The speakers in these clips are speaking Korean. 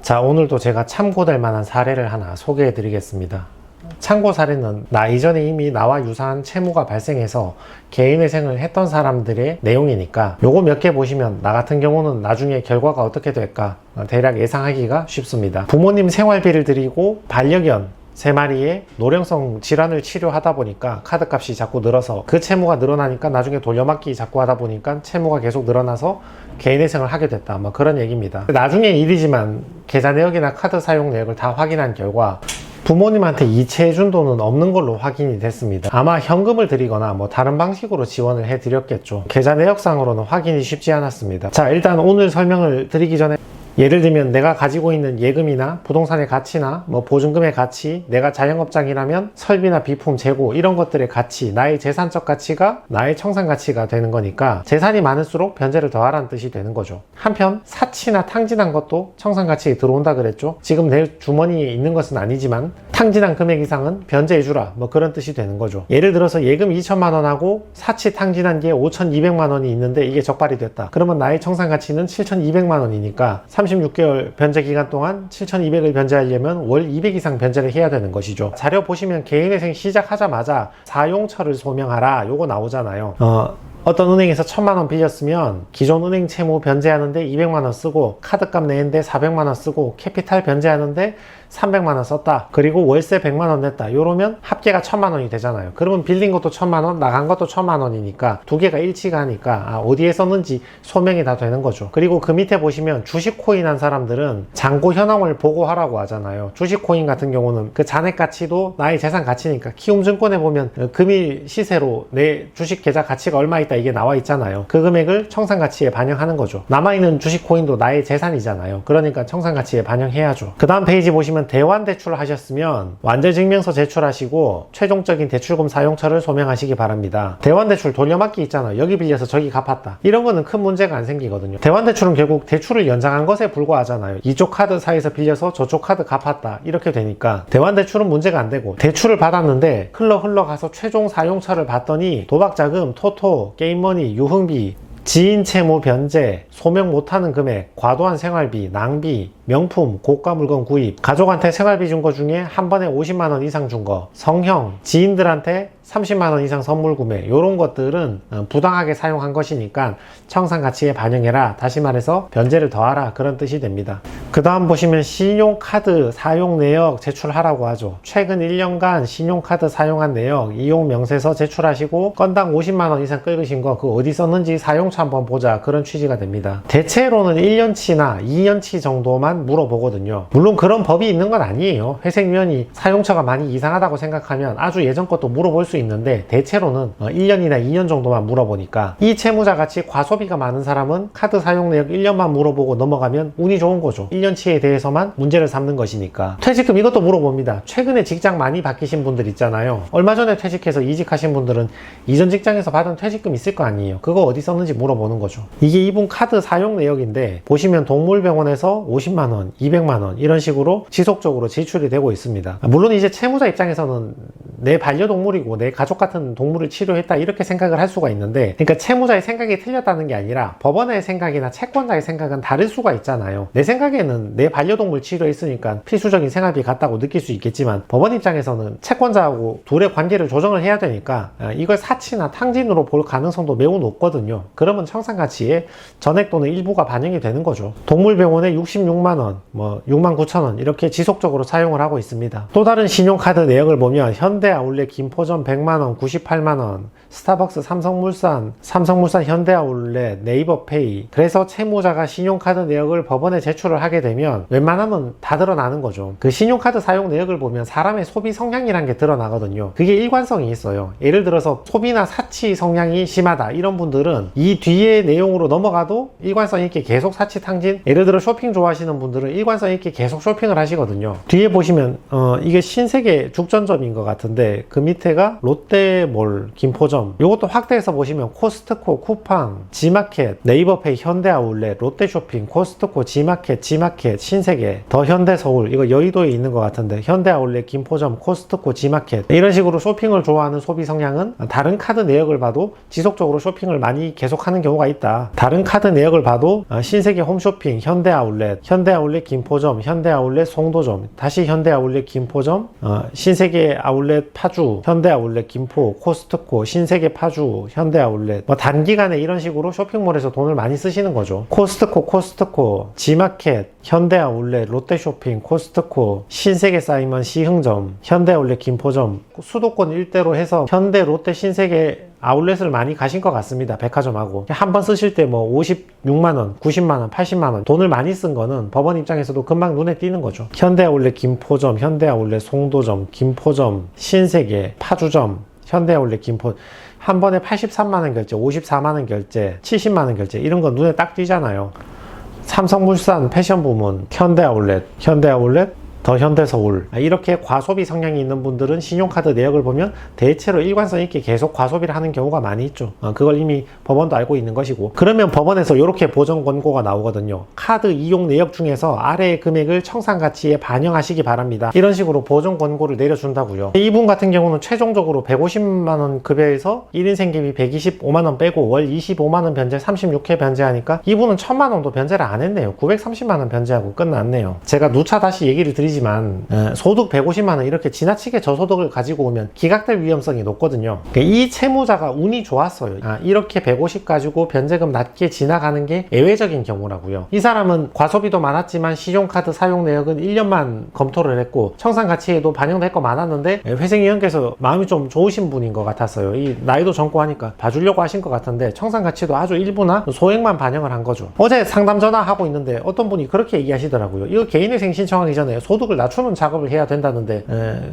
자, 오늘도 제가 참고될 만한 사례를 하나 소개해 드리겠습니다. 참고 사례는 나 이전에 이미 나와 유사한 채무가 발생해서 개인회생을 했던 사람들의 내용이니까 요거 몇 개 보시면 나 같은 경우는 나중에 결과가 어떻게 될까 대략 예상하기가 쉽습니다. 부모님 생활비를 드리고 반려견 3마리의 노령성 질환을 치료하다 보니까 카드값이 자꾸 늘어서 그 채무가 늘어나니까 나중에 돌려막기 자꾸 하다 보니까 채무가 계속 늘어나서 개인회생을 하게 됐다, 뭐 그런 얘기입니다. 나중에 일이지만 계좌 내역이나 카드 사용 내역을 다 확인한 결과 부모님한테 이체해준 돈은 없는 걸로 확인이 됐습니다. 아마 현금을 드리거나 뭐 다른 방식으로 지원을 해드렸겠죠. 계좌 내역상으로는 확인이 쉽지 않았습니다. 자, 일단 오늘 설명을 드리기 전에 예를 들면 내가 가지고 있는 예금이나 부동산의 가치나 뭐 보증금의 가치, 내가 자영업장이라면 설비나 비품, 재고 이런 것들의 가치, 나의 재산적 가치가 나의 청산 가치가 되는 거니까 재산이 많을수록 변제를 더하라는 뜻이 되는 거죠. 한편 사치나 탕진한 것도 청산 가치에 들어온다 그랬죠. 지금 내 주머니에 있는 것은 아니지만 탕진한 금액 이상은 변제해주라, 뭐 그런 뜻이 되는 거죠. 예를 들어서 예금 2천만 원하고 사치 탕진한 게 5,200만 원이 있는데 이게 적발이 됐다. 그러면 나의 청산 가치는 7,200만 원이니까 36개월 변제 기간 동안 7,200을 변제하려면 월 200 이상 변제를 해야 되는 것이죠. 자료 보시면 개인회생 시작하자마자 사용처를 소명하라 요거 나오잖아요. 어떤 은행에서 1,000만 원 빌렸으면 기존 은행 채무 변제하는데 200만 원 쓰고 카드값 내는데 400만 원 쓰고 캐피탈 변제하는데 300만 원 썼다. 그리고 월세 100만 원 냈다. 이러면 합계가 1,000만 원이 되잖아요. 그러면 빌린 것도 1,000만 원, 나간 것도 1,000만 원이니까 두 개가 일치가 하니까 어디에 썼는지 소명이 다 되는 거죠. 그리고 그 밑에 보시면 주식 코인 한 사람들은 잔고 현황을 보고하라고 하잖아요. 주식 코인 같은 경우는 그 잔액 가치도 나의 재산 가치니까 키움증권에 보면 금일 시세로 내 주식 계좌 가치가 얼마 있다 이게 나와 있잖아요. 그 금액을 청산 가치에 반영하는 거죠. 남아있는 주식 코인도 나의 재산이잖아요. 그러니까 청산 가치에 반영해야죠. 그 다음 페이지 보시면 대환 대출 하셨으면 완전증명서 제출하시고 최종적인 대출금 사용처를 소명하시기 바랍니다. 대환 대출 돌려막기 있잖아요. 여기 빌려서 저기 갚았다. 이런 거는 큰 문제가 안 생기거든요. 대환 대출은 결국 대출을 연장한 것에 불과하잖아요. 이쪽 카드 사이에서 빌려서 저쪽 카드 갚았다. 이렇게 되니까 대환 대출은 문제가 안 되고, 대출을 받았는데 흘러가서 최종 사용처를 봤더니 도박자금, 토토, 게임머니, 유흥비, 지인 채무 변제, 소명 못하는 금액, 과도한 생활비, 낭비, 명품, 고가 물건 구입, 가족한테 생활비 준 거 중에 한 번에 50만 원 이상 준 거, 성형, 지인들한테 30만 원 이상 선물 구매, 이런 것들은 부당하게 사용한 것이니까 청산 가치에 반영해라. 다시 말해서 변제를 더하라, 그런 뜻이 됩니다. 그 다음 보시면 신용카드 사용 내역 제출하라고 하죠. 최근 1년간 신용카드 사용한 내역, 이용 명세서 제출하시고 건당 50만 원 이상 긁으신 거 그 어디 썼는지 사용처 한번 보자, 그런 취지가 됩니다. 대체로는 1년치나 2년치 정도만 물어보거든요. 물론 그런 법이 있는 건 아니에요. 회생위원이 사용처가 많이 이상하다고 생각하면 아주 예전 것도 물어볼 수 있는데 대체로는 1년이나 2년 정도만 물어보니까 이 채무자 같이 과소비가 많은 사람은 카드 사용 내역 1년만 물어보고 넘어가면 운이 좋은 거죠. 1년치에 대해서만 문제를 삼는 것이니까. 퇴직금 이것도 물어봅니다. 최근에 직장 많이 바뀌신 분들 있잖아요. 얼마 전에 퇴직해서 이직하신 분들은 이전 직장에서 받은 퇴직금 있을 거 아니에요. 그거 어디 썼는지 물어보는 거죠. 이게 이분 카드 사용 내역인데 보시면 동물병원에서 50만 원, 200만 원 이런 식으로 지속적으로 지출이 되고 있습니다. 물론 이제 채무자 입장에서는 내 반려동물이고 내 가족 같은 동물을 치료했다 이렇게 생각을 할 수가 있는데, 그러니까 채무자의 생각이 틀렸다는 게 아니라 법원의 생각이나 채권자의 생각은 다를 수가 있잖아요. 내 생각에는 내 반려동물 치료했으니까 필수적인 생활비 같다고 느낄 수 있겠지만 법원 입장에서는 채권자하고 둘의 관계를 조정을 해야 되니까 이걸 사치나 탕진으로 볼 가능성도 매우 높거든요. 그러면 청산가치에 전액 또는 일부가 반영이 되는 거죠. 동물병원에 66만 원, 뭐 6만 9천 원 이렇게 지속적으로 사용을 하고 있습니다. 또 다른 신용카드 내역을 보면 현대아울렛 김포점 100만원, 98만원, 스타벅스, 삼성물산 현대아울렛, 네이버페이. 그래서 채무자가 신용카드 내역을 법원에 제출을 하게 되면 웬만하면 다 드러나는 거죠. 그 신용카드 사용 내역을 보면 사람의 소비 성향이란 게 드러나거든요. 그게 일관성이 있어요. 예를 들어서 소비나 사치 성향이 심하다 이런 분들은 이 뒤에 내용으로 넘어가도 일관성 있게 계속 사치 탕진, 예를 들어 쇼핑 좋아하시는 분들은 일관성 있게 계속 쇼핑을 하시거든요. 뒤에 보시면 이게 신세계 죽전점인 것 같은데 그 밑에가 롯데몰 김포점 김포점, 요것도 확대해서 보시면 코스트코, 쿠팡, 지마켓, 네이버페이, 현대아울렛, 롯데쇼핑, 코스트코, 지마켓, 신세계, 더 현대서울, 이거 여의도에 있는 것 같은데 현대아울렛, 김포점, 코스트코, 지마켓, 이런 식으로 쇼핑을 좋아하는 소비 성향은 다른 카드 내역을 봐도 지속적으로 쇼핑을 많이 계속하는 경우가 있다. 다른 카드 내역을 봐도 신세계 홈쇼핑, 현대아울렛, 김포점, 현대아울렛 송도점, 다시 현대아울렛 김포점, 신세계 아울렛 파주, 현대아울렛 김포, 코스트코, 신세계 파주, 현대아울렛, 뭐 단기간에 이런 식으로 쇼핑몰에서 돈을 많이 쓰시는 거죠. 코스트코, 지마켓, 현대아울렛, 롯데쇼핑, 코스트코, 신세계 사이먼 시흥점, 현대아울렛 김포점, 수도권 일대로 해서 현대, 롯데, 신세계 아울렛을 많이 가신 것 같습니다. 백화점하고 한 번 쓰실 때 뭐 56만원, 90만원, 80만원 돈을 많이 쓴 거는 법원 입장에서도 금방 눈에 띄는 거죠. 현대아울렛 김포점, 현대아울렛 송도점, 김포점, 신세계, 파주점, 현대아울렛 김포, 한 번에 83만원 결제, 54만원 결제, 70만원 결제, 이런 거 눈에 딱 띄잖아요. 삼성물산 패션 부문, 현대아울렛, 더 현대서울, 이렇게 과소비 성향이 있는 분들은 신용카드 내역을 보면 대체로 일관성 있게 계속 과소비를 하는 경우가 많이 있죠. 그걸 이미 법원도 알고 있는 것이고, 그러면 법원에서 이렇게 보정 권고가 나오거든요. 카드 이용 내역 중에서 아래의 금액을 청산가치에 반영하시기 바랍니다. 이런 식으로 보정 권고를 내려준다고요. 이분 같은 경우는 최종적으로 150만원 급여에서 1인 생계비 125만원 빼고 월 25만원 변제, 36회 변제하니까 이분은 1000만원도 변제를 안 했네요. 930만원 변제하고 끝났네요. 제가 누차 다시 얘기를 드리지만 소득 150만원 이렇게 지나치게 저소득을 가지고 오면 기각될 위험성이 높거든요. 이 채무자가 운이 좋았어요. 이렇게 150 가지고 변제금 낮게 지나가는 게 예외적인 경우라고요. 이 사람은 과소비도 많았지만 신용카드 사용 내역은 1년만 검토를 했고 청산가치에도 반영될 거 많았는데 회생위원께서 마음이 좀 좋으신 분인 것 같았어요. 이 나이도 젊고 하니까 봐주려고 하신 것 같은데 청산가치도 아주 일부나 소액만 반영을 한 거죠. 어제 상담 전화하고 있는데 어떤 분이 그렇게 얘기하시더라고요. 이거 개인회생 신청하기 전에 소득을 낮추는 작업을 해야 된다는데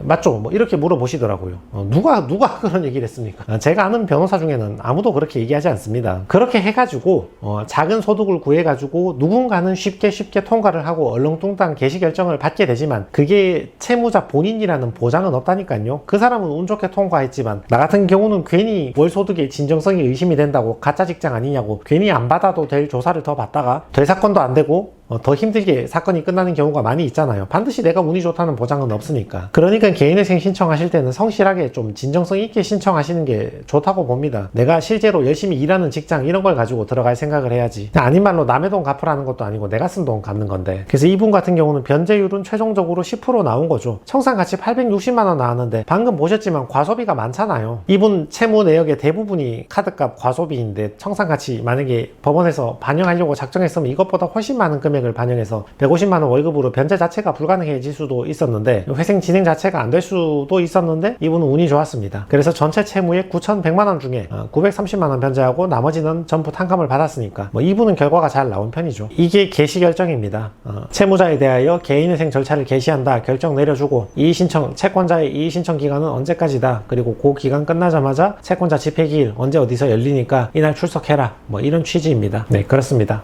맞죠? 뭐 이렇게 물어보시더라고요. 누가 그런 얘기를 했습니까? 제가 아는 변호사 중에는 아무도 그렇게 얘기하지 않습니다. 그렇게 해가지고 작은 소득을 구해가지고 누군가는 쉽게 통과를 하고 얼렁뚱땅 개시 결정을 받게 되지만 그게 채무자 본인이라는 보장은 없다니까요. 그 사람은 운 좋게 통과했지만 나 같은 경우는 괜히 월 소득의 진정성이 의심이 된다고 가짜 직장 아니냐고 괜히 안 받아도 될 조사를 더 받다가 되사건도 안 되고 더 힘들게 사건이 끝나는 경우가 많이 있잖아요. 반드시 내가 운이 좋다는 보장은 없으니까. 그러니까 개인회생 신청하실 때는 성실하게 좀 진정성 있게 신청하시는 게 좋다고 봅니다. 내가 실제로 열심히 일하는 직장 이런 걸 가지고 들어갈 생각을 해야지. 아닌 말로 남의 돈 갚으라는 것도 아니고 내가 쓴 돈 갚는 건데. 그래서 이분 같은 경우는 변제율은 최종적으로 10% 나온 거죠. 청산가치 860만원 나왔는데 방금 보셨지만 과소비가 많잖아요. 이분 채무 내역의 대부분이 카드값 과소비인데 청산가치 만약에 법원에서 반영하려고 작정했으면 이것보다 훨씬 많은 금액 을 반영해서 150만원 월급으로 변제 자체가 불가능해질 수도 있었는데 회생 진행 자체가 안 될 수도 있었는데 이분은 운이 좋았습니다. 그래서 전체 채무액 9,100만원 중에 930만원 변제하고 나머지는 전부 탕감을 받았으니까 뭐 이분은 결과가 잘 나온 편이죠. 이게 개시 결정입니다. 채무자에 대하여 개인회생 절차를 개시한다 결정 내려주고 이의신청, 채권자의 이의신청 기간은 언제까지다, 그리고 그 기간 끝나자마자 채권자 집회기일 언제 어디서 열리니까 이날 출석해라, 뭐 이런 취지입니다. 네, 그렇습니다.